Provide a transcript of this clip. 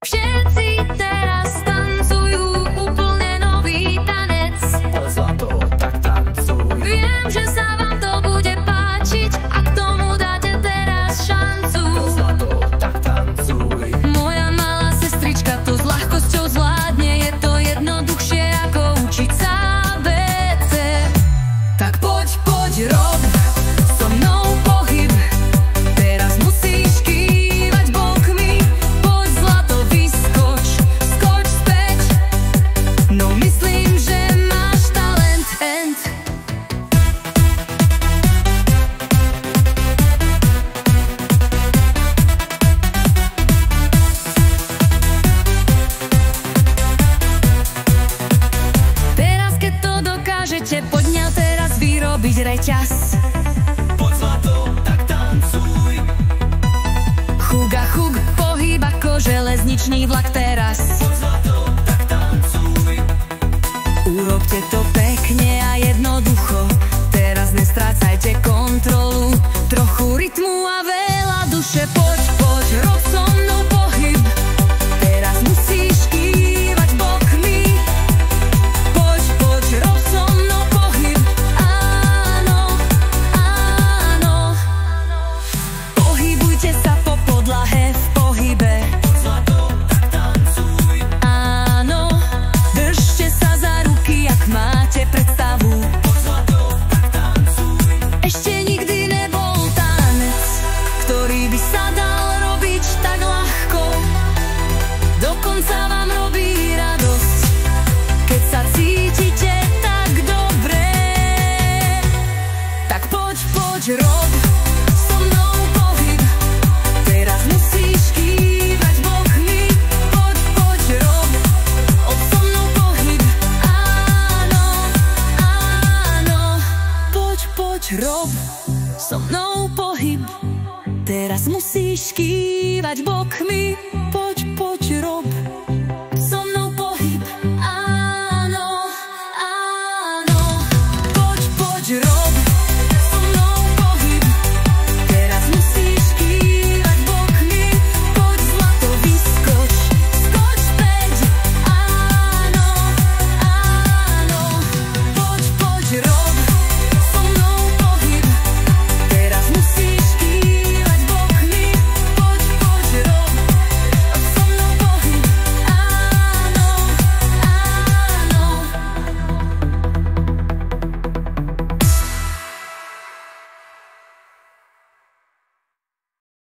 Všetci teraz tancujú úplne nový tanec. Poď zlato, tak tancuj. Viem, že sa vám to bude páčiť, ak tomu dáte teraz šancu. Poď zlato, tak tancuj. Moja malá sestrička to s ľahkosťou zvládne, je to jednoduchšie ako učiť sa ABC. Tak poď, poď, rob so mnou pohyb. Teraz musíš kývať bokmi. Poď zlato, vyskoč, skoč späť. No myslím, že máš talent. Teraz keď to dokážete, poďme teraz vyrobiť reťaz. Poď zlato, tak tancuj. Chuga chug, pohyb ako železničný vlak teraz. Poď zlato, tak tancuj. Urobte to pekne a jednoducho. Teraz nestrácajte kontrolu. Trochu rytmu a veľa duše. Poď, poď, rob so mnou pohyb. Teraz musíš kývať bokmi. Poď, poď, rob so mnou pohyb. Áno, áno. Pohybujte sa po podlahe v pohybe. Poď zlato, tak tancuj. Áno, držte sa za ruky, ak máte predstavu. Poď zlato, tak tancuj. Ešte nikdy nebol tanec, ktorý by sa dal robiť tak ľahko. Dokonca vám robí radosť, keď sa cítite tak dobre. Tak poď, poď, rob so mnou pohyb. Teraz musíš kývať bokmi. Poď, poď, rob so mnou pohyb. Áno, áno. Poď, poď, rob so mnou pohyb. Teraz musíš kývať bokmi.